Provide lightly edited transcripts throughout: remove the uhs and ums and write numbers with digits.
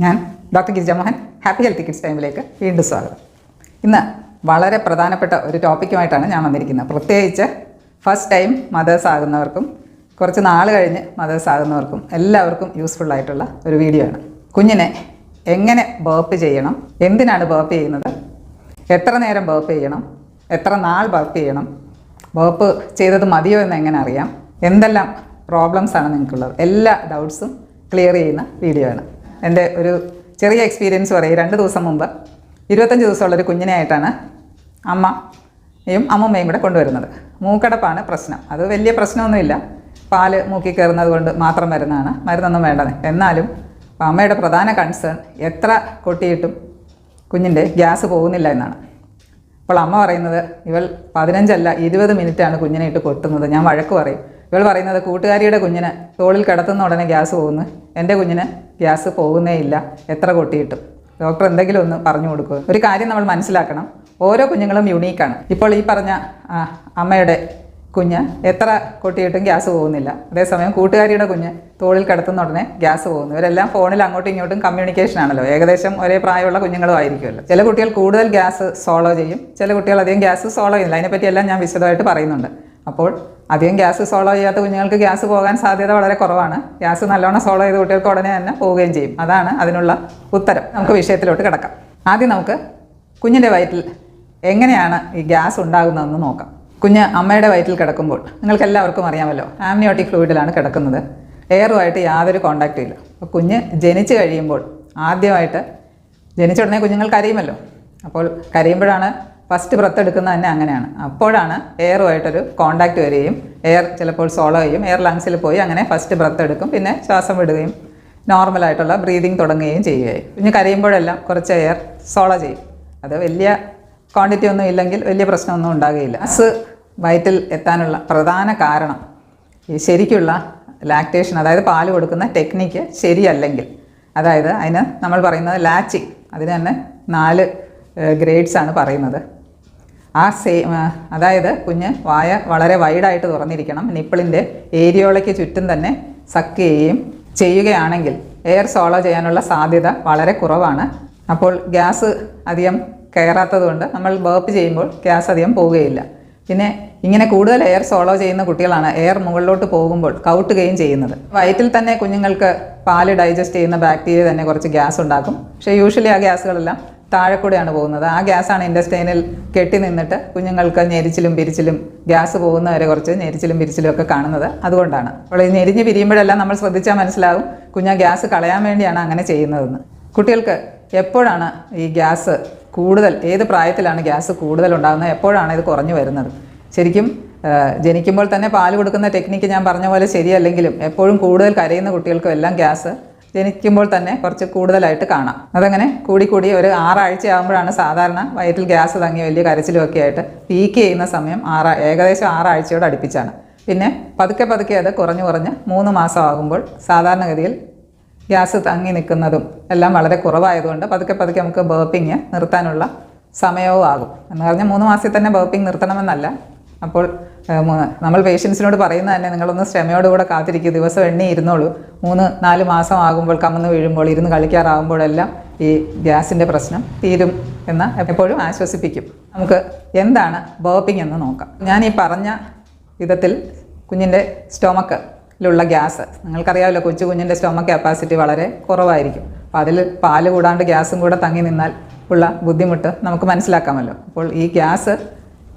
ഞാൻ doctor Girija Mohan happy healthy kids ടൈമിലേക്ക് വീണ്ടും സ്വാഗതം. ഇന്ന് വളരെ പ്രധാനപ്പെട്ട ഒരു ടോപ്പിക്കുമായിട്ടാണ് ഞാൻ വന്നിരിക്കുന്നത്. പ്രത്യേകിച്ച് ഫസ്റ്റ് ടൈം മദേഴ്സ് ആകുന്നവർക്കും കുറച്ച് നാൾ കഴിഞ്ഞ് മദേഴ്സ് ആകുന്നവർക്കും എല്ലാവർക്കും യൂസ്ഫുൾ ആയിട്ടുള്ള ഒരു വീഡിയോ ആണ്. കുഞ്ഞിനെ എങ്ങനെ ബേർപ്പ് ചെയ്യണം, എന്തിനാണ് ബേർപ്പ് ചെയ്യുന്നത്, എത്ര നേരം ബേർപ്പ് ചെയ്യണം, എത്ര നാൾ ബേർപ്പ് ചെയ്യണം, ബേർപ്പ് ചെയ്തത് മതിയോ എന്ന് എങ്ങനെ അറിയാം, എന്തെല്ലാം പ്രോബ്ലംസാണ് നിങ്ങൾക്കുള്ളത്, എല്ലാ ഡൗട്ട്സും ക്ലിയർ ചെയ്യുന്ന വീഡിയോ ആണ്. എൻ്റെ ഒരു ചെറിയ എക്സ്പീരിയൻസ് പറയും. 2 ദിവസം മുമ്പ് 25 ദിവസമുള്ളൊരു കുഞ്ഞിനെ ആയിട്ടാണ് അമ്മയും അമ്മമ്മയും കൂടെ കൊണ്ടുവരുന്നത്. മൂക്കടപ്പാണ് പ്രശ്നം. അത് വലിയ പ്രശ്നമൊന്നുമില്ല, പാല് മൂക്കി കയറുന്നത് കൊണ്ട് മാത്രം വരുന്നതാണ്, മരുന്നൊന്നും വേണ്ടത്. എന്നാലും അമ്മയുടെ പ്രധാന കൺസേൺ എത്ര കൊട്ടിയിട്ടും കുഞ്ഞിൻ്റെ ഗ്യാസ് പോകുന്നില്ല എന്നാണ്. അപ്പോൾ അമ്മ പറയുന്നത് ഇവൾ 15 അല്ല 20 മിനിറ്റാണ് കുഞ്ഞിനെ ഇട്ട് കൊട്ടുന്നത്. ഞാൻ വഴക്ക് പറയും. ഇവൾ പറയുന്നത് കൂട്ടുകാരിയുടെ കുഞ്ഞിന് തോളിൽ കിടത്തുന്ന ഉടനെ ഗ്യാസ് പോകുന്നു, എൻ്റെ കുഞ്ഞിന് ഗ്യാസ് പോകുന്നേ ഇല്ല എത്ര കൊട്ടിയിട്ടും. ഡോക്ടർ എന്തെങ്കിലും ഒന്ന് പറഞ്ഞു കൊടുക്കുക. ഒരു കാര്യം നമ്മൾ മനസ്സിലാക്കണം, ഓരോ കുഞ്ഞുങ്ങളും യുണീക്കാണ്. ഇപ്പോൾ ഈ പറഞ്ഞ അമ്മയുടെ കുഞ്ഞ് എത്ര കൊട്ടിയിട്ടും ഗ്യാസ് പോകുന്നില്ല, അതേസമയം കൂട്ടുകാരിയുടെ കുഞ്ഞ് തോളിൽ കിടത്തുന്ന ഉടനെ ഗ്യാസ് പോകുന്നു. ഇവരെല്ലാം ഫോണിൽ അങ്ങോട്ടും ഇങ്ങോട്ടും കമ്മ്യൂണിക്കേഷൻ ആണല്ലോ, ഏകദേശം ഒരേ പ്രായമുള്ള കുഞ്ഞുങ്ങളും ആയിരിക്കുമല്ലോ. ചില കുട്ടികൾ കൂടുതൽ ഗ്യാസ് സോളോ ചെയ്യും, ചില കുട്ടികൾ അധികം ഗ്യാസ് സോളോ ചെയ്യുന്നില്ല. അതിനെപ്പറ്റിയെല്ലാം ഞാൻ വിശദമായിട്ട് പറയുന്നുണ്ട്. അപ്പോൾ അധികം ഗ്യാസ് സോളോ ചെയ്യാത്ത കുഞ്ഞുങ്ങൾക്ക് ഗ്യാസ് പോകാൻ സാധ്യത വളരെ കുറവാണ്. ഗ്യാസ് നല്ലോണം സോളോ ചെയ്ത കുട്ടികൾക്ക് ഉടനെ തന്നെ പോവുകയും ചെയ്യും. അതാണ് അതിനുള്ള ഉത്തരം. നമുക്ക് വിഷയത്തിലോട്ട് കിടക്കാം. ആദ്യം നമുക്ക് കുഞ്ഞിൻ്റെ വയറ്റിൽ എങ്ങനെയാണ് ഈ ഗ്യാസ് ഉണ്ടാകുന്നതെന്ന് നോക്കാം. കുഞ്ഞ് അമ്മയുടെ വയറ്റിൽ കിടക്കുമ്പോൾ നിങ്ങൾക്ക് എല്ലാവർക്കും അറിയാമല്ലോ, ആംനിയോട്ടിക് ഫ്ലൂയിഡിലാണ് കിടക്കുന്നത്. എയറുമായിട്ട് യാതൊരു കോണ്ടാക്റ്റും ഇല്ല. അപ്പോൾ കുഞ്ഞ് ജനിച്ച് കഴിയുമ്പോൾ ആദ്യമായിട്ട് ജനിച്ച ഉടനെ കുഞ്ഞുങ്ങൾ കരയുമല്ലോ. അപ്പോൾ കരയുമ്പോഴാണ് ഫസ്റ്റ് ബ്രത്ത് എടുക്കുന്നത് തന്നെ അങ്ങനെയാണ്. അപ്പോഴാണ് എയറുമായിട്ടൊരു കോണ്ടാക്റ്റ് വരികയും എയർ ചിലപ്പോൾ സോളോ ചെയ്യും, എയർ ലങ്സിൽ പോയി അങ്ങനെ ഫസ്റ്റ് ബ്രത്ത് എടുക്കും, പിന്നെ ശ്വാസം വിടുകയും നോർമലായിട്ടുള്ള ബ്രീതിങ് തുടങ്ങുകയും ചെയ്യുകയും. കുഞ്ഞ് കരയുമ്പോഴെല്ലാം കുറച്ച് എയർ സോളോ ചെയ്യും. അത് വലിയ ക്വാണ്ടിറ്റി ഒന്നും ഇല്ലെങ്കിൽ വലിയ പ്രശ്നമൊന്നും ഉണ്ടാകുകയില്ല. ഗ്യാസ് വയറ്റിൽ എത്താനുള്ള പ്രധാന കാരണം ഈ ശരിക്കുള്ള ലാക്ടേഷൻ, അതായത് പാല് കൊടുക്കുന്ന ടെക്നിക്ക് ശരിയല്ലെങ്കിൽ, അതായത് അതിന് നമ്മൾ പറയുന്നത് ലാച്ചിങ്, അതിന് തന്നെ 4 ഗ്രേഡ്സാണ് പറയുന്നത്. അതായത് കുഞ്ഞ് വായ വളരെ വൈഡായിട്ട് തുറന്നിരിക്കണം, നിപ്പിളിൻ്റെ ഏരിയോളയ്ക്ക് ചുറ്റും തന്നെ സക്ക് ചെയ്യുകയാണെങ്കിൽ എയർ സോളോ ചെയ്യാനുള്ള സാധ്യത വളരെ കുറവാണ്. അപ്പോൾ ഗ്യാസ് അധികം കയറാത്തത് കൊണ്ട് നമ്മൾ ബേർപ്പ് ചെയ്യുമ്പോൾ ഗ്യാസ് അധികം പോവുകയില്ല. പിന്നെ ഇങ്ങനെ കൂടുതൽ എയർ സോളോ ചെയ്യുന്ന കുട്ടികളാണ് എയർ മുകളിലോട്ട് പോകുമ്പോൾ കൗട്ടുകയും ചെയ്യുന്നത്. വയറ്റിൽ തന്നെ കുഞ്ഞുങ്ങൾക്ക് പാല് ഡൈജസ്റ്റ് ചെയ്യുന്ന ബാക്ടീരിയ തന്നെ കുറച്ച് ഗ്യാസ് ഉണ്ടാക്കും. പക്ഷേ യൂഷ്വലി ആ ഗ്യാസുകളെല്ലാം താഴെ കൂടെയാണ് പോകുന്നത്. ആ ഗ്യാസാണ് ഇൻറ്റസ്റ്റൈനിൽ കെട്ടി നിന്നിട്ട് കുഞ്ഞുങ്ങൾക്ക് ഞെരിച്ചിലും പിരിച്ചിലും ഗ്യാസ് പോകുന്നവരെ കുറച്ച് ഞെരിച്ചിലും പിരിച്ചിലും ഒക്കെ കാണുന്നത് അതുകൊണ്ടാണ്. അപ്പോൾ ഈ ഞെരിഞ്ഞ് പിരിയുമ്പോഴെല്ലാം നമ്മൾ ശ്രദ്ധിച്ചാൽ മനസ്സിലാകും കുഞ്ഞ് ഗ്യാസ് കളയാൻ വേണ്ടിയാണ് അങ്ങനെ ചെയ്യുന്നതെന്ന്. കുട്ടികൾക്ക് എപ്പോഴാണ് ഈ ഗ്യാസ് കൂടുതൽ, ഏത് പ്രായത്തിലാണ് ഗ്യാസ് കൂടുതൽ ഉണ്ടാകുന്നത്, എപ്പോഴാണ് ഇത് കുറഞ്ഞു വരുന്നത്? ശരിക്കും ജനിക്കുമ്പോൾ തന്നെ പാല് കൊടുക്കുന്ന ടെക്നിക്ക് ഞാൻ പറഞ്ഞ പോലെ ശരിയല്ലെങ്കിലും എപ്പോഴും കൂടുതൽ കരയുന്ന കുട്ടികൾക്കും എല്ലാം ഗ്യാസ് ജനിക്കുമ്പോൾ തന്നെ കുറച്ച് കൂടുതലായിട്ട് കാണാം. അതങ്ങനെ കൂടി ഒരു 6 ആഴ്ചയാകുമ്പോഴാണ് സാധാരണ വയറ്റിൽ ഗ്യാസ് തങ്ങി വലിയ കരച്ചിലും ഒക്കെ ആയിട്ട് പീക്ക് ചെയ്യുന്ന സമയം ഏകദേശം 6 ആഴ്ചയോട് അടുപ്പിച്ചാണ്. പിന്നെ പതുക്കെ അത് കുറഞ്ഞ് 3 മാസം ആകുമ്പോൾ സാധാരണഗതിയിൽ ഗ്യാസ് തങ്ങി നിൽക്കുന്നതും എല്ലാം വളരെ കുറവായതുകൊണ്ട് പതുക്കെ നമുക്ക് ബേർപ്പിങ് നിർത്താനുള്ള സമയവും ആകും. എന്ന് പറഞ്ഞാൽ 3 മാസത്തിൽ തന്നെ ബേർപ്പിങ് നിർത്തണമെന്നല്ല. അപ്പോൾ നമ്മൾ പേഷ്യൻസിനോട് പറയുന്നത് തന്നെ നിങ്ങളൊന്ന് ക്ഷമയോടുകൂടെ കാത്തിരിക്കുക, ദിവസം എണ്ണി ഇരുന്നോളൂ, 3-4 മാസം ആകുമ്പോൾ കമന്ന് വീഴുമ്പോൾ ഇരുന്ന് കളിക്കാറാകുമ്പോഴെല്ലാം ഈ ഗ്യാസിൻ്റെ പ്രശ്നം തീരും എന്ന് എപ്പോഴും ആശ്വസിപ്പിക്കും. നമുക്ക് എന്താണ് ബേർപ്പിംഗ് എന്ന് നോക്കാം. ഞാൻ ഈ പറഞ്ഞ വിധത്തിൽ കുഞ്ഞിൻ്റെ സ്റ്റൊമക്കിലുള്ള ഗ്യാസ് നിങ്ങൾക്കറിയാമല്ലോ, കുഞ്ഞിൻ്റെ സ്റ്റൊമക്ക് കപ്പാസിറ്റി വളരെ കുറവായിരിക്കും. അപ്പോൾ അതിൽ പാല് കൂടാണ്ട് ഗ്യാസും കൂടെ തങ്ങി നിന്നാൽ ഉള്ള ബുദ്ധിമുട്ട് നമുക്ക് മനസ്സിലാക്കാമല്ലോ. അപ്പോൾ ഈ ഗ്യാസ്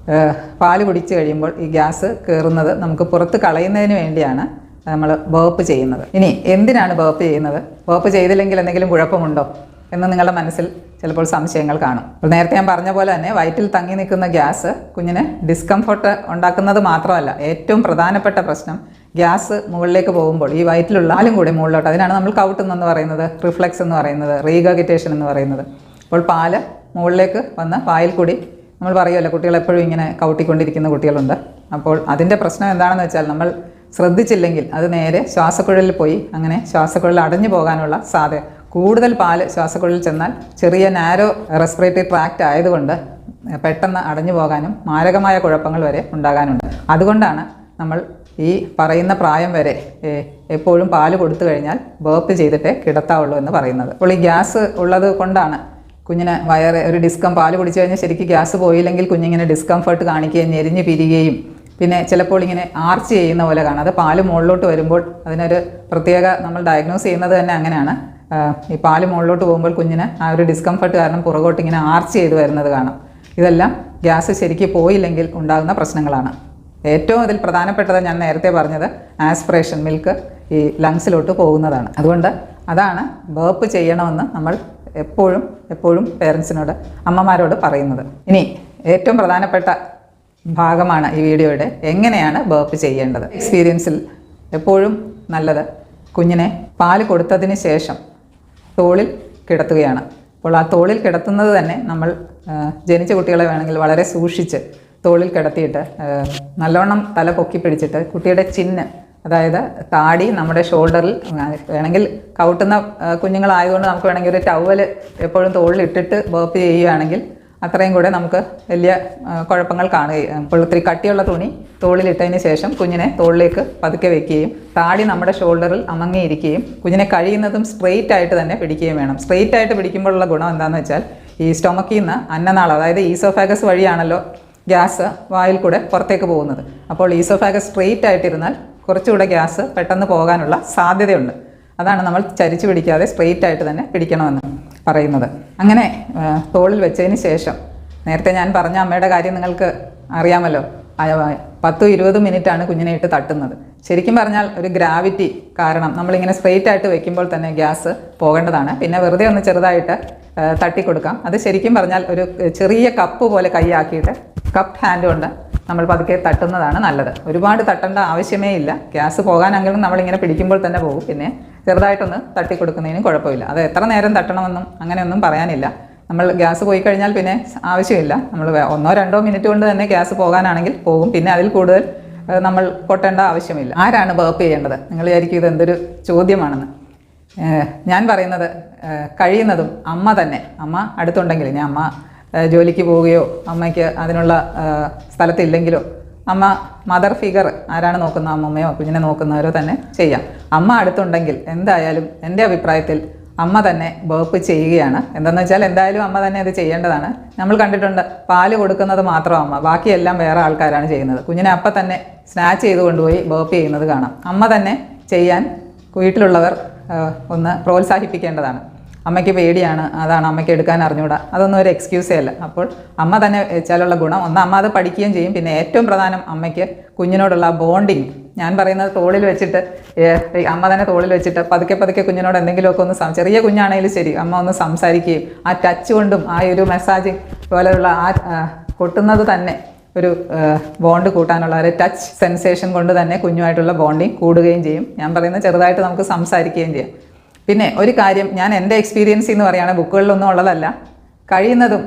പാല് കുടിച്ച് കഴിയുമ്പോൾ ഈ ഗ്യാസ് കയറുന്നത് നമുക്ക് പുറത്ത് കളയുന്നതിന് വേണ്ടിയാണ് നമ്മൾ ബേർപ്പ് ചെയ്യുന്നത്. ഇനി എന്തിനാണ് ബേർപ്പ് ചെയ്യുന്നത്? ബേർപ്പ് ചെയ്തില്ലെങ്കിൽ എന്തെങ്കിലും കുഴപ്പമുണ്ടോ എന്ന് നിങ്ങളുടെ മനസ്സിൽ ചിലപ്പോൾ സംശയങ്ങൾ കാണും. അപ്പോൾ നേരത്തെ ഞാൻ പറഞ്ഞ പോലെ തന്നെ വയറ്റിൽ തങ്ങി നിൽക്കുന്ന ഗ്യാസ് കുഞ്ഞിന് ഡിസ്കംഫർട്ട് ഉണ്ടാക്കുന്നത് മാത്രമല്ല, ഏറ്റവും പ്രധാനപ്പെട്ട പ്രശ്നം ഗ്യാസ് മുകളിലേക്ക് പോകുമ്പോൾ ഈ വയറ്റിലുള്ള പാലും കൂടി മുകളിലോട്ട്, അതിനാണ് നമ്മൾ കൗട്ടുന്നെന്ന് പറയുന്നത്, റിഫ്ലക്സ് എന്ന് പറയുന്നത്, റീഗർഗിറ്റേഷൻ എന്ന് പറയുന്നത്. അപ്പോൾ പാല് മുകളിലേക്ക് വന്ന് വായിൽ കൂടി, നമ്മൾ പറയുമല്ലോ കുട്ടികൾ എപ്പോഴും ഇങ്ങനെ കൗട്ടിക്കൊണ്ടിരിക്കുന്ന കുട്ടികളുണ്ട്. അപ്പോൾ അതിൻ്റെ പ്രശ്നം എന്താണെന്ന് വെച്ചാൽ നമ്മൾ ശ്രദ്ധിച്ചില്ലെങ്കിൽ അത് നേരെ ശ്വാസക്കുഴലിൽ പോയി അങ്ങനെ ശ്വാസക്കുഴൽ അടഞ്ഞു പോകാനുള്ള സാധ്യത, കൂടുതൽ പാല് ശ്വാസക്കുഴലിൽ ചെന്നാൽ ചെറിയ നാരോ റെസ്പിറേറ്ററി ട്രാക്റ്റ് ആയതുകൊണ്ട് പെട്ടെന്ന് അടഞ്ഞു പോകാനും മാരകമായ കുഴപ്പങ്ങൾ വരെ ഉണ്ടാകാനുണ്ട്. അതുകൊണ്ടാണ് നമ്മൾ ഈ പറയുന്ന പ്രായം വരെ എപ്പോഴും പാല് കൊടുത്തു കഴിഞ്ഞാൽ ബേർപ്പ് ചെയ്തിട്ടേ കിടത്താവുള്ളൂ എന്ന് പറയുന്നത്. അപ്പോൾ ഈ ഗ്യാസ് ഉള്ളത് കൊണ്ടാണ് കുഞ്ഞിന് ഒരു പാല് കുടിച്ചു കഴിഞ്ഞാൽ ശരിക്കും ഗ്യാസ് പോയില്ലെങ്കിൽ കുഞ്ഞിങ്ങനെ ഡിസ്കംഫർട്ട് കാണിക്കുകയും ഞെരിഞ്ഞ് പിരിയുകയും പിന്നെ ചിലപ്പോൾ ഇങ്ങനെ ആർച്ച് ചെയ്യുന്ന പോലെ കാണാം. അത് പാല് മുകളിലോട്ട് വരുമ്പോൾ അതിനൊരു പ്രത്യേക നമ്മൾ ഡയഗ്നോസ് ചെയ്യുന്നത് തന്നെ അങ്ങനെയാണ്. ഈ പാല് മുകളിലോട്ട് പോകുമ്പോൾ കുഞ്ഞിന് ആ ഒരു ഡിസ്കംഫർട്ട് കാരണം പുറകോട്ട് ഇങ്ങനെ ആർച്ച് ചെയ്ത് വരുന്നത് കാണാം. ഇതെല്ലാം ഗ്യാസ് ശരിക്കും പോയില്ലെങ്കിൽ ഉണ്ടാകുന്ന പ്രശ്നങ്ങളാണ്. ഏറ്റവും അതിൽ പ്രധാനപ്പെട്ടത് ഞാൻ നേരത്തെ പറഞ്ഞത് ആസ്പിറേഷൻ, മിൽക്ക് ഈ ലങ്സിലോട്ട് പോകുന്നതാണ്. അതുകൊണ്ട് അതാണ് ബേർപ്പ് ചെയ്യണമെന്ന് നമ്മൾ എപ്പോഴും പേരൻസിനോട്, അമ്മമാരോട് പറയുന്നത്. ഇനി ഏറ്റവും പ്രധാനപ്പെട്ട ഭാഗമാണ് ഈ വീഡിയോയുടെ എങ്ങനെയാണ് ബേർപ്പ് ചെയ്യേണ്ടത്. എക്സ്പീരിയൻസിൽ എപ്പോഴും നല്ലത് കുഞ്ഞിനെ പാല് കൊടുത്തതിന് ശേഷം തോളിൽ കിടത്തുകയാണ്. അപ്പോൾ ആ തോളിൽ കിടത്തുന്നത് തന്നെ നമ്മൾ ജനിച്ച കുട്ടികളെ വേണമെങ്കിൽ വളരെ സൂക്ഷിച്ച് തോളിൽ കിടത്തിയിട്ട് നല്ലോണം തല പൊക്കി പിടിച്ചിട്ട് കുട്ടിയുടെ ചിന്ന്, അതായത് താടി നമ്മുടെ ഷോൾഡറിൽ, വേണമെങ്കിൽ കൗട്ടുന്ന കുഞ്ഞുങ്ങളായതുകൊണ്ട് നമുക്ക് വേണമെങ്കിൽ ഒരു ടവൽ എപ്പോഴും തോളിൽ ഇട്ടിട്ട് ബേർപ്പ് ചെയ്യുകയാണെങ്കിൽ അത്രയും കൂടെ നമുക്ക് വലിയ കുഴപ്പങ്ങൾ കാണുകയും. അപ്പോൾ ഒത്തിരി കട്ടിയുള്ള തുണി തോളിലിട്ടതിന് ശേഷം കുഞ്ഞിനെ തോളിലേക്ക് പതുക്കെ വെക്കുകയും താടി നമ്മുടെ ഷോൾഡറിൽ അമങ്ങിയിരിക്കുകയും കുഞ്ഞിനെ കഴിയുന്നതും സ്ട്രെയിറ്റ് ആയിട്ട് തന്നെ പിടിക്കുകയും വേണം. സ്ട്രെയിറ്റ് ആയിട്ട് പിടിക്കുമ്പോഴുള്ള ഗുണം എന്താണെന്ന് വെച്ചാൽ ഈ സ്റ്റൊമക്കിൽ നിന്ന് അന്നനാളം, അതായത് ഈസോഫാഗസ് വഴിയാണല്ലോ ഗ്യാസ് വായിൽ കൂടെ പുറത്തേക്ക് പോകുന്നത്. അപ്പോൾ ഈസോഫാഗസ് സ്ട്രെയിറ്റ് ആയിട്ടിരുന്നാൽ കുറച്ചുകൂടെ ഗ്യാസ് പെട്ടെന്ന് പോകാനുള്ള സാധ്യതയുണ്ട്. അതാണ് നമ്മൾ ചരിച്ചു പിടിക്കാതെ സ്ട്രെയിറ്റ് ആയിട്ട് തന്നെ പിടിക്കണമെന്ന് പറയുന്നത്. അങ്ങനെ തോളിൽ വെച്ചതിന് ശേഷം, നേരത്തെ ഞാൻ പറഞ്ഞ അമ്മയുടെ കാര്യം നിങ്ങൾക്ക് അറിയാമല്ലോ, 10-20 മിനിറ്റാണ് കുഞ്ഞിനെ ഇട്ട് തട്ടുന്നത്. ശരിക്കും പറഞ്ഞാൽ ഒരു ഗ്രാവിറ്റി കാരണം നമ്മളിങ്ങനെ സ്ട്രെയിറ്റ് ആയിട്ട് വെക്കുമ്പോൾ തന്നെ ഗ്യാസ് പോകേണ്ടതാണ്. പിന്നെ വെറുതെ ഒന്ന് ചെറുതായിട്ട് തട്ടിക്കൊടുക്കാം. അത് ശരിക്കും പറഞ്ഞാൽ ഒരു ചെറിയ കപ്പ് പോലെ കൈയാക്കിയിട്ട് കപ്പ് ഹാൻഡ് കൊണ്ട് നമ്മൾ പതുക്കെ തട്ടുന്നതാണ് നല്ലത്. ഒരുപാട് തട്ടേണ്ട ആവശ്യമേ ഇല്ല. ഗ്യാസ് പോകാനെങ്കിലും നമ്മളിങ്ങനെ പിടിക്കുമ്പോൾ തന്നെ പോകും. പിന്നെ ചെറുതായിട്ടൊന്ന് തട്ടിക്കൊടുക്കുന്നതിന് കുഴപ്പമില്ല. അത് എത്ര നേരം തട്ടണമെന്നും അങ്ങനെയൊന്നും പറയാനില്ല. നമ്മൾ ഗ്യാസ് പോയി കഴിഞ്ഞാൽ പിന്നെ ആവശ്യമില്ല. നമ്മൾ 1-2 മിനിറ്റ് കൊണ്ട് തന്നെ ഗ്യാസ് പോകാനാണെങ്കിൽ പോകും. പിന്നെ അതിൽ കൂടുതൽ നമ്മൾ കൊട്ടേണ്ട ആവശ്യമില്ല. ആരാണ് ബേർപ്പ് ചെയ്യേണ്ടത്? നിങ്ങൾ വിചാരിക്കും ഇത് എന്തൊരു ചോദ്യമാണെന്ന്. ഞാൻ പറയുന്നത് കഴിയുന്നതും അമ്മ അടുത്തുണ്ടെങ്കിൽ, ഞാൻ അമ്മ ജോലിക്ക് പോവുകയോ അമ്മയ്ക്ക് അതിനുള്ള സ്ഥലത്തില്ലെങ്കിലോ മദർ ഫിഗർ ആരാണ് നോക്കുന്ന, അമ്മമ്മയോ കുഞ്ഞിനെ നോക്കുന്നവരോ തന്നെ ചെയ്യാം. അമ്മ അടുത്തുണ്ടെങ്കിൽ എന്തായാലും എൻ്റെ അഭിപ്രായത്തിൽ അമ്മ തന്നെ ബേർപ്പ് ചെയ്യുകയാണ്. എന്താണെന്ന് വെച്ചാൽ എന്തായാലും അമ്മ തന്നെ അത് ചെയ്യേണ്ടതാണ്. നമ്മൾ കണ്ടിട്ടുണ്ട്, പാല് കൊടുക്കുന്നത് മാത്രം അമ്മ, ബാക്കിയെല്ലാം വേറെ ആൾക്കാരാണ് ചെയ്യുന്നത്. കുഞ്ഞിനെ അപ്പം തന്നെ സ്നാച്ച് ചെയ്ത് കൊണ്ടുപോയി ബേർപ്പ് ചെയ്യുന്നത് കാണാം. അമ്മ തന്നെ ചെയ്യാൻ വീട്ടിലുള്ളവർ ഒന്ന് പ്രോത്സാഹിപ്പിക്കേണ്ടതാണ്. അമ്മയ്ക്ക് പേടിയാണ്, അതാണ് അമ്മയ്ക്ക് എടുക്കാൻ അറിഞ്ഞൂടാ, അതൊന്നും ഒരു എക്സ്ക്യൂസേ അല്ല. അപ്പോൾ അമ്മ തന്നെ വെച്ചാലുള്ള ഗുണം, അമ്മ അത് പഠിക്കുകയും ചെയ്യും. പിന്നെ ഏറ്റവും പ്രധാനം അമ്മയ്ക്ക് കുഞ്ഞിനോടുള്ള ബോണ്ടിങ്. ഞാൻ പറയുന്നത് തോളിൽ വെച്ചിട്ട്, അമ്മ തന്നെ തോളിൽ വെച്ചിട്ട് പതുക്കെ കുഞ്ഞിനോട് എന്തെങ്കിലുമൊക്കെ ഒന്ന് ചെറിയ കുഞ്ഞാണെങ്കിലും ശരി അമ്മ ഒന്ന് സംസാരിക്കുകയും ആ ടച്ച് കൊണ്ടും ആ ഒരു മെസ്സാജിങ് പോലെയുള്ള ആ കൊട്ടുന്നത് തന്നെ ഒരു ബോണ്ട് കൂട്ടാനുള്ള ഒരു ടച്ച് സെൻസേഷൻ കൊണ്ട് തന്നെ കുഞ്ഞുമായിട്ടുള്ള ബോണ്ടിങ് കൂടുകയും ചെയ്യും. ഞാൻ പറയുന്നത് ചെറുതായിട്ട് നമുക്ക് സംസാരിക്കുകയും ചെയ്യാം. പിന്നെ ഒരു കാര്യം, ഞാൻ എൻ്റെ എക്സ്പീരിയൻസ് എന്ന് പറയുകയാണെങ്കിൽ ബുക്കുകളിലൊന്നും ഉള്ളതല്ല, കഴിയുന്നതും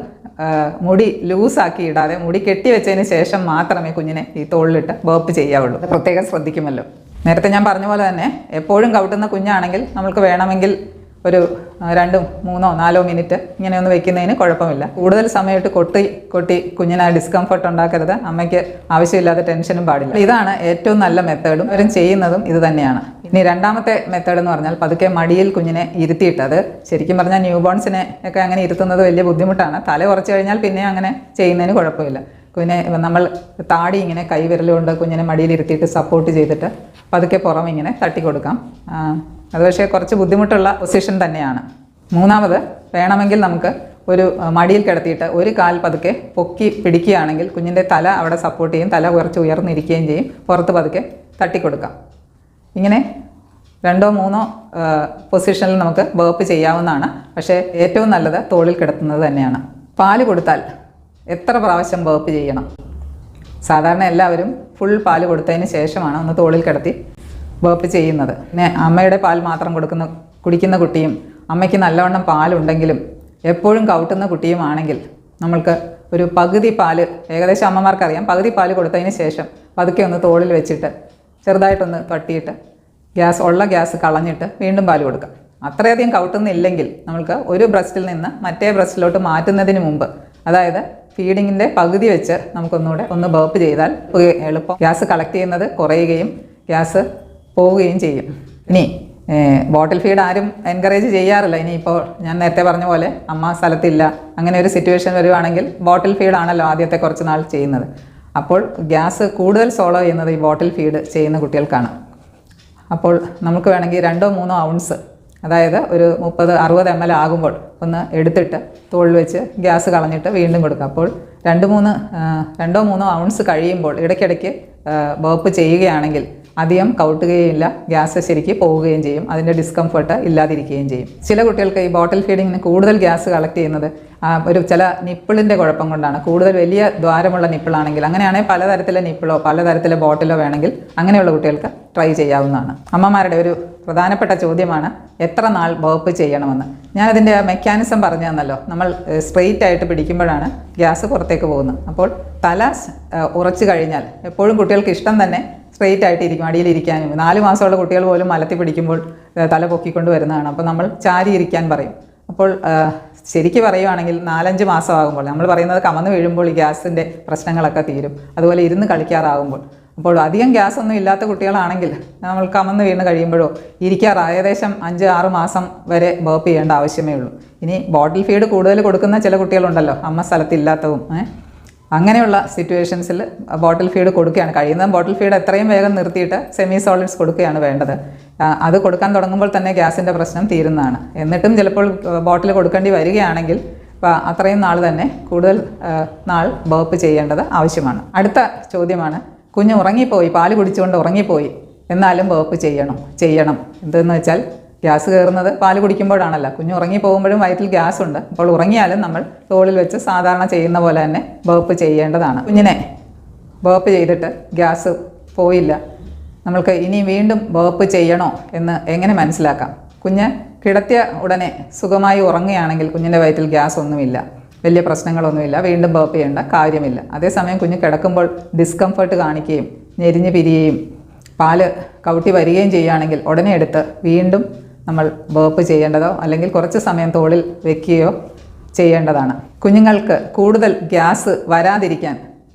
മുടി ലൂസാക്കി ഇടാതെ മുടി കെട്ടിവെച്ചതിന് ശേഷം മാത്രമേ കുഞ്ഞിനെ ഈ തോളിലിട്ട് ബേർപ്പ് ചെയ്യാവുള്ളൂ. പ്രത്യേകം ശ്രദ്ധിക്കുമല്ലോ. നേരത്തെ ഞാൻ പറഞ്ഞ പോലെ തന്നെ എപ്പോഴും കവിട്ടുന്ന കുഞ്ഞാണെങ്കിൽ നമുക്ക് വേണമെങ്കിൽ ഒരു 2-3-4 മിനിറ്റ് ഇങ്ങനെ ഒന്ന് വെക്കുന്നതിന് കുഴപ്പമില്ല. കൂടുതൽ സമയത്ത് കൊട്ടി കുഞ്ഞിന് ഡിസ്കംഫർട്ട് ഉണ്ടാക്കരുത്. അമ്മയ്ക്ക് ആവശ്യമില്ലാത്ത ടെൻഷനും പാടില്ല. ഇതാണ് ഏറ്റവും നല്ല മെത്തേഡും അവരും ചെയ്യുന്നതും ഇത് തന്നെയാണ്. ഇനി രണ്ടാമത്തെ മെത്തേഡ് എന്ന് പറഞ്ഞാൽ പതുക്കെ മടിയിൽ കുഞ്ഞിനെ ഇരുത്തിയിട്ട്, അത് ശരിക്കും പറഞ്ഞാൽ ന്യൂ ബോൺസിനെ ഒക്കെ അങ്ങനെ ഇരുത്തുന്നത് വലിയ ബുദ്ധിമുട്ടാണ്. തല കുറച്ച് കഴിഞ്ഞാൽ പിന്നെ അങ്ങനെ ചെയ്യുന്നതിന് കുഴപ്പമില്ല. കുഞ്ഞിനെ നമ്മൾ താടി ഇങ്ങനെ കൈവിരലുകൊണ്ട് കുഞ്ഞിനെ മടിയിൽ ഇരുത്തിയിട്ട് സപ്പോർട്ട് ചെയ്തിട്ട് പതുക്കെ പുറം ഇങ്ങനെ തട്ടിക്കൊടുക്കാം. അത് പക്ഷേ കുറച്ച് ബുദ്ധിമുട്ടുള്ള പൊസിഷൻ തന്നെയാണ്. മൂന്നാമത്, വേണമെങ്കിൽ നമുക്ക് ഒരു മടിയിൽ കിടത്തിയിട്ട് ഒരു കാൽ പതുക്കെ പൊക്കി പിടിക്കുകയാണെങ്കിൽ കുഞ്ഞിൻ്റെ തല അവിടെ സപ്പോർട്ട് ചെയ്യും, തല കുറച്ച് ഉയർന്നിരിക്കുകയും ചെയ്യും, പുറത്ത് പതുക്കെ തട്ടിക്കൊടുക്കാം. ഇങ്ങനെ 2-3 പൊസിഷനിൽ നമുക്ക് ബേർപ്പ് ചെയ്യാവുന്നതാണ്. പക്ഷേ ഏറ്റവും നല്ലത് തോളിൽ കിടത്തുന്നത് തന്നെയാണ്. പാല് കൊടുത്താൽ എത്ര പ്രാവശ്യം ബേർപ്പ് ചെയ്യണം? സാധാരണ എല്ലാവരും ഫുൾ പാല് കൊടുത്തതിന് ശേഷമാണ് ഒന്ന് തോളിൽ കിടത്തി ബേർപ്പ് ചെയ്യുന്നത്. പിന്നെ അമ്മയുടെ പാൽ മാത്രം കുടിക്കുന്ന കുട്ടിയും അമ്മയ്ക്ക് നല്ലവണ്ണം പാലുണ്ടെങ്കിലും എപ്പോഴും കൗട്ടുന്ന കുട്ടിയുമാണെങ്കിൽ നമ്മൾക്ക് ഒരു പകുതി പാല്, ഏകദേശം അമ്മമാർക്കറിയാം, പകുതി പാല് കൊടുത്തതിന് ശേഷം പതുക്കെ ഒന്ന് തോളിൽ വെച്ചിട്ട് ചെറുതായിട്ടൊന്ന് തട്ടിയിട്ട് ഗ്യാസ് കളഞ്ഞിട്ട് വീണ്ടും പാല് കൊടുക്കാം. അത്രയധികം കൗട്ടുന്നില്ലെങ്കിൽ നമ്മൾക്ക് ഒരു ബ്രസ്റ്റിൽ നിന്ന് മറ്റേ ബ്രസ്റ്റിലോട്ട് മാറ്റുന്നതിന് മുമ്പ്, അതായത് ഫീഡിങ്ങിൻ്റെ പകുതി വെച്ച് നമുക്കൊന്നുകൂടെ ഒന്ന് ബേപ്പ് ചെയ്താൽ എളുപ്പം ഗ്യാസ് കളക്ട് ചെയ്യുന്നത് കുറയുകയും ഗ്യാസ് പോവുകയും ചെയ്യും. ഇനി ബോട്ടിൽ ഫീഡ് ആരും എൻകറേജ് ചെയ്യാറില്ല. ഇനിയിപ്പോൾ ഞാൻ നേരത്തെ പറഞ്ഞ പോലെ അമ്മ സ്ഥലത്തില്ല, അങ്ങനെ ഒരു സിറ്റുവേഷൻ വരുവാണെങ്കിൽ ബോട്ടിൽ ഫീഡാണല്ലോ ആദ്യത്തെ കുറച്ച് നാൾ ചെയ്യുന്നത്. അപ്പോൾ ഗ്യാസ് കൂടുതൽ സോളോ ചെയ്യുന്നത് ഈ ബോട്ടിൽ ഫീഡ് ചെയ്യുന്ന കുട്ടികൾക്കാണ്. അപ്പോൾ നമുക്ക് വേണമെങ്കിൽ 2-3 ഔൺസ്, അതായത് ഒരു 30-60 ml ആകുമ്പോൾ ഒന്ന് എടുത്തിട്ട് തോളിൽ വെച്ച് ഗ്യാസ് കളഞ്ഞിട്ട് വീണ്ടും കൊടുക്കുക. അപ്പോൾ 2-3 ഔൺസ് കഴിയുമ്പോൾ ഇടയ്ക്കിടയ്ക്ക് ബേപ്പ് ചെയ്യുകയാണെങ്കിൽ അധികം കൗട്ടുകയില്ല, ഗ്യാസ് ശരിക്ക് പോവുകയും ചെയ്യും, അതിൻ്റെ ഡിസ്കംഫർട്ട് ഇല്ലാതിരിക്കുകയും ചെയ്യും. ചില കുട്ടികൾക്ക് ഈ ബോട്ടിൽ ഫീഡിങ്ങിന് കൂടുതൽ ഗ്യാസ് കളക്ട് ചെയ്യുന്നത് ഒരു ചില നിപ്പിളിൻ്റെ കുഴപ്പം കൊണ്ടാണ്. കൂടുതൽ വലിയ ദ്വാരമുള്ള നിപ്പിളാണെങ്കിൽ, അങ്ങനെയാണെങ്കിൽ പലതരത്തിലെ നിപ്പിളോ പലതരത്തിലെ ബോട്ടിലോ വേണമെങ്കിൽ അങ്ങനെയുള്ള കുട്ടികൾക്ക് ട്രൈ ചെയ്യാവുന്നതാണ്. അമ്മമാരുടെ ഒരു പ്രധാനപ്പെട്ട ചോദ്യമാണ് എത്ര നാൾ ബേപ്പ് ചെയ്യണമെന്ന്. ഞാനതിൻ്റെ മെക്കാനിസം പറഞ്ഞു തന്നല്ലോ. നമ്മൾ സ്ട്രെയിറ്റ് ആയിട്ട് പിടിക്കുമ്പോഴാണ് ഗ്യാസ് പുറത്തേക്ക് പോകുന്നത്. അപ്പോൾ തല ഉറച്ചു കഴിഞ്ഞാൽ, എപ്പോഴും കുട്ടികൾക്ക് ഇഷ്ടം തന്നെ സ്ട്രെയിറ്റ് ആയിട്ടിരിക്കും, അടിയിലിരിക്കാനും. 4 മാസമുള്ള കുട്ടികൾ പോലും മലത്തി പിടിക്കുമ്പോൾ തല പൊക്കിക്കൊണ്ട് വരുന്നതാണ്. അപ്പോൾ നമ്മൾ ചാരി ഇരിക്കാൻ പറയും. അപ്പോൾ ശരിക്കും പറയുവാണെങ്കിൽ 4-5 മാസമാകുമ്പോൾ, നമ്മൾ പറയുന്നത് കമന്ന് വീഴുമ്പോൾ ഈ ഗ്യാസിൻ്റെ പ്രശ്നങ്ങളൊക്കെ തീരും. അതുപോലെ ഇരുന്ന് കളിക്കാറാകുമ്പോൾ. അപ്പോൾ അധികം ഗ്യാസ് ഒന്നും ഇല്ലാത്ത കുട്ടികളാണെങ്കിൽ നമ്മൾ കമന്ന് വീണ് കഴിയുമ്പോഴോ ഏകദേശം 5-6 മാസം വരെ ബേപ്പ് ചെയ്യേണ്ട ആവശ്യമേ ഉള്ളൂ. ഇനി ബോട്ടിൽ ഫീഡ് കൂടുതൽ കൊടുക്കുന്ന ചില കുട്ടികളുണ്ടല്ലോ, അമ്മ സ്ഥലത്തില്ലാത്തതും, അങ്ങനെയുള്ള സിറ്റുവേഷൻസിൽ ബോട്ടിൽ ഫീഡ് കൊടുക്കുകയാണ് കഴിയുന്നത്. ബോട്ടിൽ ഫീഡ് എത്രയും വേഗം നിർത്തിയിട്ട് സെമി സോളിഡ്സ് കൊടുക്കുകയാണ് വേണ്ടത്. അത് കൊടുക്കാൻ തുടങ്ങുമ്പോൾ തന്നെ ഗ്യാസിൻ്റെ പ്രശ്നം തീരുന്നതാണ്. എന്നിട്ടും ചിലപ്പോൾ ബോട്ടിൽ കൊടുക്കേണ്ടി വരികയാണെങ്കിൽ അത്രയും നാൾ തന്നെ കൂടുതൽ നാൾ ബേപ്പ് ചെയ്യേണ്ടത് ആവശ്യമാണ്. അടുത്ത ചോദ്യമാണ്, കുഞ്ഞ് ഉറങ്ങിപ്പോയി, പാല് കുടിച്ചുകൊണ്ട് ഉറങ്ങിപ്പോയി, എന്നാലും ബേപ്പ് ചെയ്യണം. എന്തെന്ന് വെച്ചാൽ ഗ്യാസ് കയറുന്നത് പാല് കുടിക്കുമ്പോഴാണല്ലോ. കുഞ്ഞ് ഉറങ്ങിപ്പോകുമ്പോഴും വയറ്റിൽ ഗ്യാസ് ഉണ്ട്. അപ്പോൾ ഉറങ്ങിയാലും നമ്മൾ തോളിൽ വെച്ച് സാധാരണ ചെയ്യുന്ന പോലെ തന്നെ ബേപ്പ് ചെയ്യേണ്ടതാണ്. കുഞ്ഞിനെ ബേപ്പ് ചെയ്തിട്ട് ഗ്യാസ് പോയില്ല, നമ്മൾക്ക് ഇനി വീണ്ടും ബേപ്പ് ചെയ്യണോ എന്ന് എങ്ങനെ മനസ്സിലാക്കാം? കുഞ്ഞ് കിടത്തിയ ഉടനെ സുഖമായി ഉറങ്ങുകയാണെങ്കിൽ കുഞ്ഞിൻ്റെ വയറ്റിൽ ഗ്യാസ് ഒന്നുമില്ല, വലിയ പ്രശ്നങ്ങളൊന്നുമില്ല, വീണ്ടും ബേപ്പ് ചെയ്യേണ്ട കാര്യമില്ല. അതേസമയം കുഞ്ഞ് കിടക്കുമ്പോൾ ഡിസ്കംഫർട്ട് കാണിക്കുകയും ഞെരിഞ്ഞ് പിരിയുകയും പാല് കൗട്ടി വരികയും ചെയ്യുകയാണെങ്കിൽ ഉടനെ എടുത്ത് വീണ്ടും നമ്മൾ ബേപ്പ് ചെയ്യേണ്ടതോ അല്ലെങ്കിൽ കുറച്ച് സമയം തോളിൽ വെക്കുകയോ ചെയ്യേണ്ടതാണ്. കുഞ്ഞുങ്ങൾക്ക് കൂടുതൽ ഗ്യാസ് വരാതിരിക്കാൻ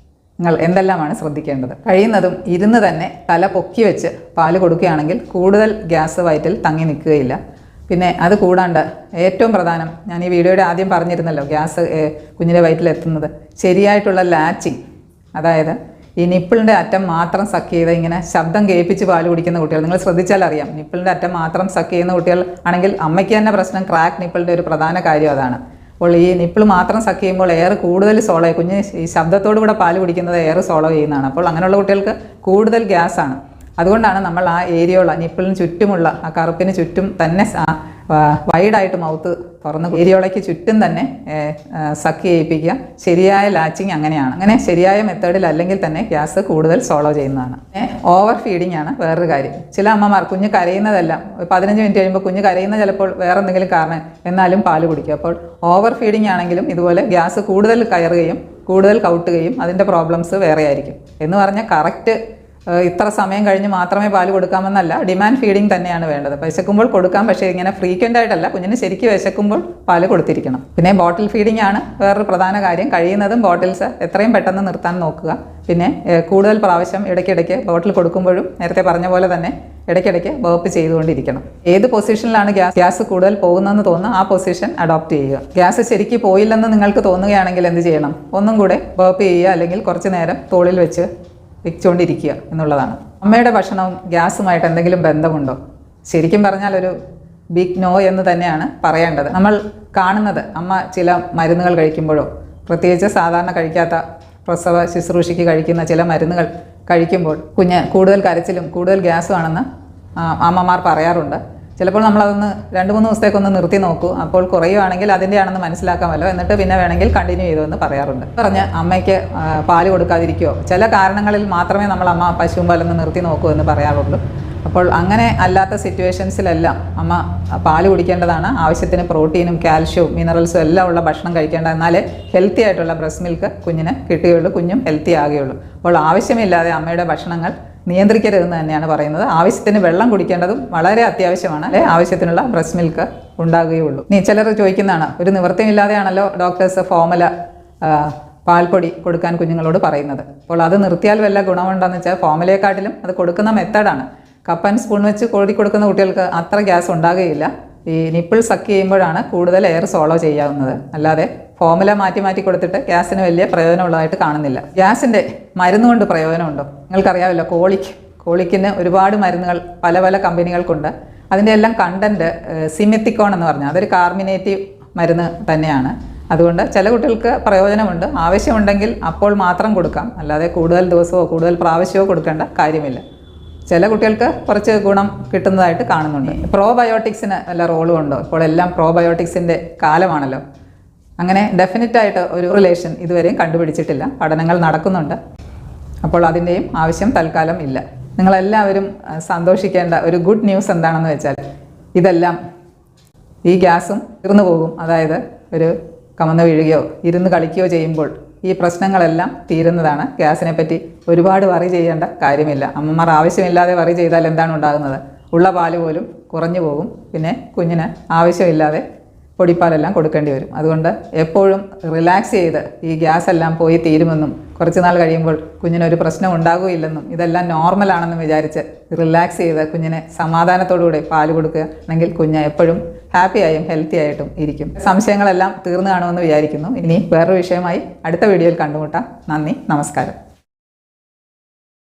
നിങ്ങൾ എന്തെല്ലാമാണ് ശ്രദ്ധിക്കേണ്ടത്? കഴിയുന്നതും ഇരുന്ന് തന്നെ തല പൊക്കി വെച്ച് പാല് കൊടുക്കുകയാണെങ്കിൽ കൂടുതൽ ഗ്യാസ് വയറ്റിൽ തങ്ങി നിൽക്കുകയില്ല. പിന്നെ അത് കൂടാണ്ട് ഏറ്റവും പ്രധാനം, ഞാൻ ഈ വീഡിയോയുടെ ആദ്യം പറഞ്ഞിരുന്നല്ലോ, ഗ്യാസ് കുഞ്ഞിൻ്റെ വയറ്റിലെത്തുന്നത് ശരിയായിട്ടുള്ള ലാച്ചിങ്, അതായത് ഈ നിപ്പിളിൻ്റെ അറ്റം മാത്രം സക്ക് ചെയ്ത് ഇങ്ങനെ ശബ്ദം കേൾപ്പിച്ച് പാല് കുടിക്കുന്ന കുട്ടികൾ നിങ്ങൾ ശ്രദ്ധിച്ചാൽ അറിയാം. നിപ്പിളിൻ്റെ അറ്റം മാത്രം സക്ക് ചെയ്യുന്ന കുട്ടികൾ ആണെങ്കിൽ അമ്മയ്ക്ക് തന്നെ പ്രശ്നം ക്രാക്ക് നിപ്പിളിൻ്റെ ഒരു പ്രധാന കാര്യം അതാണ്. അപ്പോൾ ഈ നിപ്പിൾ മാത്രം സക്ക് ചെയ്യുമ്പോൾ എയർ കൂടുതൽ സോളോ, കുഞ്ഞ് ഈ ശബ്ദത്തോടു കൂടെ പാല് കുടിക്കുന്നത് എയർ സോളോ ചെയ്യുന്നതാണ്. അപ്പോൾ അങ്ങനെയുള്ള കുട്ടികൾക്ക് കൂടുതൽ ഗ്യാസാണ്. അതുകൊണ്ടാണ് നമ്മൾ ആ ഏരിയയുള്ള നിപ്പിളിന് ചുറ്റുമുള്ള ആ കറുപ്പിന് ചുറ്റും തന്നെ വൈഡായിട്ട് മൗത്ത് തുറന്ന് ഏരിയോളയ്ക്ക് ചുറ്റും തന്നെ സക്ക് ചെയ്യിപ്പിക്കുക. ശരിയായ ലാച്ചിങ് അങ്ങനെയാണ്. അങ്ങനെ ശരിയായ മെത്തേഡിൽ അല്ലെങ്കിൽ തന്നെ ഗ്യാസ് കൂടുതൽ സോളോ ചെയ്യുന്നതാണ്. ഓവർ ഫീഡിങ് ആണ് വേറൊരു കാര്യം. ചില അമ്മമാർ കുഞ്ഞ് കരയുന്നതെല്ലാം 15 മിനിറ്റ് കഴിയുമ്പോൾ കുഞ്ഞ് കരയുന്ന ചിലപ്പോൾ വേറെ എന്തെങ്കിലും കാരണം എന്നാലും പാല് കുടിക്കും. അപ്പോൾ ഓവർ ഫീഡിങ് ആണെങ്കിലും ഇതുപോലെ ഗ്യാസ് കൂടുതൽ കയറുകയും കൂടുതൽ കൗട്ടുകയും അതിൻ്റെ പ്രോബ്ലംസ് വേറെ ആയിരിക്കും. എന്ന് പറഞ്ഞാൽ കറക്റ്റ് ഇത്ര സമയം കഴിഞ്ഞ് മാത്രമേ പാല് കൊടുക്കാമെന്നല്ല, ഡിമാൻഡ് ഫീഡിങ് തന്നെയാണ് വേണ്ടത്. വിശക്കുമ്പോൾ കൊടുക്കാം, പക്ഷേ ഇങ്ങനെ ഫ്രീക്വൻ്റ് ആയിട്ടല്ല. കുഞ്ഞിന് ശരിക്കും വിശക്കുമ്പോൾ പാല് കൊടുത്തിരിക്കണം. പിന്നെ ബോട്ടിൽ ഫീഡിംഗ് ആണ് വേറൊരു പ്രധാന കാര്യം. കഴിയുന്നതും ബോട്ടിൽസ് എത്രയും പെട്ടെന്ന് നിർത്താൻ നോക്കുക. പിന്നെ കൂടുതൽ പ്രാവശ്യം ഇടയ്ക്കിടയ്ക്ക് ബോട്ടിൽ കൊടുക്കുമ്പോഴും നേരത്തെ പറഞ്ഞ പോലെ തന്നെ ഇടയ്ക്കിടയ്ക്ക് ബേപ്പ് ചെയ്തുകൊണ്ടിരിക്കണം. ഏത് പൊസിഷനിലാണ് ഗ്യാസ് കൂടുതൽ പോകുന്നതെന്ന് തോന്നുന്നു ആ പൊസിഷൻ അഡോപ്റ്റ് ചെയ്യുക. ഗ്യാസ് ശരിക്ക് പോയില്ലെന്ന് നിങ്ങൾക്ക് തോന്നുകയാണെങ്കിൽ എന്ത് ചെയ്യണം? ഒന്നും കൂടെ ബേപ്പ് ചെയ്യുക, അല്ലെങ്കിൽ കുറച്ച് നേരം തോളിൽ വെച്ച് വെച്ചുകൊണ്ടിരിക്കുക എന്നുള്ളതാണ്. അമ്മയുടെ ഭക്ഷണവും ഗ്യാസുമായിട്ട് എന്തെങ്കിലും ബന്ധമുണ്ടോ? ശരിക്കും പറഞ്ഞാൽ ഒരു ബിഗ് നോ എന്ന് തന്നെയാണ് പറയേണ്ടത്. നമ്മൾ കാണുന്നത് അമ്മ ചില മരുന്നുകൾ കഴിക്കുമ്പോഴോ, പ്രത്യേകിച്ച് സാധാരണ കഴിക്കാത്ത പ്രസവ ശുശ്രൂഷയ്ക്ക് കഴിക്കുന്ന ചില മരുന്നുകൾ കഴിക്കുമ്പോൾ കുഞ്ഞ് കൂടുതൽ കരച്ചിലും കൂടുതൽ ഗ്യാസും ആണെന്ന് അമ്മമാർ പറയാറുണ്ട്. ചിലപ്പോൾ നമ്മളതൊന്ന് 2-3 ദിവസത്തേക്കൊന്ന് നിർത്തി നോക്കൂ. അപ്പോൾ കുറയുവാണെങ്കിൽ അതിൻ്റെ ആണെന്ന് മനസ്സിലാക്കാമല്ലോ. എന്നിട്ട് പിന്നെ വേണമെങ്കിൽ കണ്ടിന്യൂ ചെയ്തുവെന്ന് പറയാറുണ്ട്. പറഞ്ഞ് അമ്മയ്ക്ക് പാല് കൊടുക്കാതിരിക്കുകയോ ചില കാരണങ്ങളിൽ മാത്രമേ നമ്മൾ അമ്മ പശുവും പാലൊന്ന് നിർത്തി നോക്കൂ എന്ന് പറയാറുള്ളൂ. അപ്പോൾ അങ്ങനെ അല്ലാത്ത സിറ്റുവേഷൻസിലെല്ലാം അമ്മ പാല് കുടിക്കേണ്ടതാണ്. ആവശ്യത്തിന് പ്രോട്ടീനും കാൽഷ്യവും മിനറൽസും എല്ലാം ഉള്ള ഭക്ഷണം കഴിക്കേണ്ടത്. എന്നാലേ ഹെൽത്തി ആയിട്ടുള്ള ബ്രസ്റ്റ് മിൽക്ക് കുഞ്ഞിന് കിട്ടുകയുള്ളൂ, കുഞ്ഞും ഹെൽത്തി ആകുകയുള്ളൂ. അപ്പോൾ ആവശ്യമില്ലാതെ അമ്മയുടെ ഭക്ഷണങ്ങൾ നിയന്ത്രിക്കരുതെന്ന് തന്നെയാണ് പറയുന്നത്. ആവശ്യത്തിന് വെള്ളം കുടിക്കേണ്ടതും വളരെ അത്യാവശ്യമാണ്. അല്ലെ ആവശ്യത്തിനുള്ള ബ്രസ്റ്റ് മിൽക്ക് ഉണ്ടാകുകയുള്ളൂ. ചിലർ ചോദിക്കുന്നതാണ്, ഒരു നിവൃത്തിയില്ലാതെയാണല്ലോ ഡോക്ടേഴ്സ് ഫോർമുല പാൽപ്പൊടി കൊടുക്കാൻ കുഞ്ഞുങ്ങളോട് പറയുന്നത്. അപ്പോൾ അത് നിർത്തിയാൽ വല്ല ഗുണമുണ്ടെന്ന് വെച്ചാൽ ഫോമുലയെക്കാട്ടിലും അത് കൊടുക്കുന്ന മെത്തേഡാണ്. കപ്പ് ആൻഡ് സ്പൂൺ വെച്ച് കോഴി കൊടുക്കുന്ന കുട്ടികൾക്ക് അത്ര ഗ്യാസ് ഉണ്ടാകുകയില്ല. ഈ നിപ്പിൾ സക്ക് ചെയ്യുമ്പോഴാണ് കൂടുതൽ എയർ സോളോ ചെയ്യാവുന്നത്. അല്ലാതെ ഫോമുല മാറ്റി മാറ്റി കൊടുത്തിട്ട് ഗ്യാസിന് വലിയ പ്രയോജനമുള്ളതായിട്ട് കാണുന്നില്ല. ഗ്യാസിൻ്റെ മരുന്ന് കൊണ്ട് പ്രയോജനമുണ്ടോ? നിങ്ങൾക്കറിയാമല്ലോ, കോളിക്കിന് ഒരുപാട് മരുന്നുകൾ പല പല കമ്പനികൾക്കുണ്ട്. അതിൻ്റെ എല്ലാം കണ്ടൻറ്റ് സിമെത്തിക്കോൺ എന്ന് പറഞ്ഞാൽ അതൊരു കാർമിനേറ്റീവ് മരുന്ന് തന്നെയാണ്. അതുകൊണ്ട് ചില കുട്ടികൾക്ക് പ്രയോജനമുണ്ട്. ആവശ്യമുണ്ടെങ്കിൽ അപ്പോൾ മാത്രം കൊടുക്കാം, അല്ലാതെ കൂടുതൽ ദിവസമോ കൂടുതൽ പ്രാവശ്യമോ കൊടുക്കേണ്ട കാര്യമില്ല. ചില കുട്ടികൾക്ക് കുറച്ച് ഗുണം കിട്ടുന്നതായിട്ട് കാണുന്നുണ്ട്. പ്രോബയോട്ടിക്സിന് വല്ല റോളും ഉണ്ടോ? ഇപ്പോൾ എല്ലാം പ്രോബയോട്ടിക്സിൻ്റെ കാലമാണല്ലോ. അങ്ങനെ ഡെഫിനറ്റായിട്ട് ഒരു റിലേഷൻ ഇതുവരെയും കണ്ടുപിടിച്ചിട്ടില്ല. പഠനങ്ങൾ നടക്കുന്നുണ്ട്. അപ്പോൾ അതിൻ്റെയും ആവശ്യം തൽക്കാലം ഇല്ല. നിങ്ങളെല്ലാവരും സന്തോഷിക്കേണ്ട ഒരു ഗുഡ് ന്യൂസ് എന്താണെന്ന് വെച്ചാൽ ഇതെല്ലാം ഈ ഗ്യാസും തീർന്നു പോകും. അതായത് ഒരു കമന്ന് വീഴുകയോ ഇരുന്ന് കളിക്കുകയോ ചെയ്യുമ്പോൾ ഈ പ്രശ്നങ്ങളെല്ലാം തീരുന്നതാണ്. ഗ്യാസിനെ പറ്റി ഒരുപാട് വറി ചെയ്യേണ്ട കാര്യമില്ല. അമ്മമാർ ആവശ്യമില്ലാതെ വറി ചെയ്താൽ എന്താണ് ഉണ്ടാകുന്നത്? ഉള്ള പാല് പോലും കുറഞ്ഞു പോകും. പിന്നെ കുഞ്ഞിന് ആവശ്യമില്ലാതെ പൊടിപ്പാലെല്ലാം കൊടുക്കേണ്ടി വരും. അതുകൊണ്ട് എപ്പോഴും റിലാക്സ് ചെയ്ത് ഈ ഗ്യാസ് എല്ലാം പോയി തീരുമെന്നും കുറച്ച് നാൾ കഴിയുമ്പോൾ കുഞ്ഞിനൊരു പ്രശ്നം ഉണ്ടാകുകയില്ലെന്നും ഇതെല്ലാം നോർമലാണെന്നും വിചാരിച്ച് റിലാക്സ് ചെയ്ത് കുഞ്ഞിനെ സമാധാനത്തോടുകൂടി പാല് കൊടുക്കുക എന്നെങ്കിൽ കുഞ്ഞ് എപ്പോഴും ഹാപ്പിയായും ഹെൽത്തി ആയിട്ടും ഇരിക്കും. സംശയങ്ങളെല്ലാം തീർന്നു കാണുമെന്ന് വിചാരിക്കുന്നു. ഇനി വേറൊരു വിഷയമായി അടുത്ത വീഡിയോയിൽ കണ്ടുമുട്ടാം. നന്ദി, നമസ്കാരം.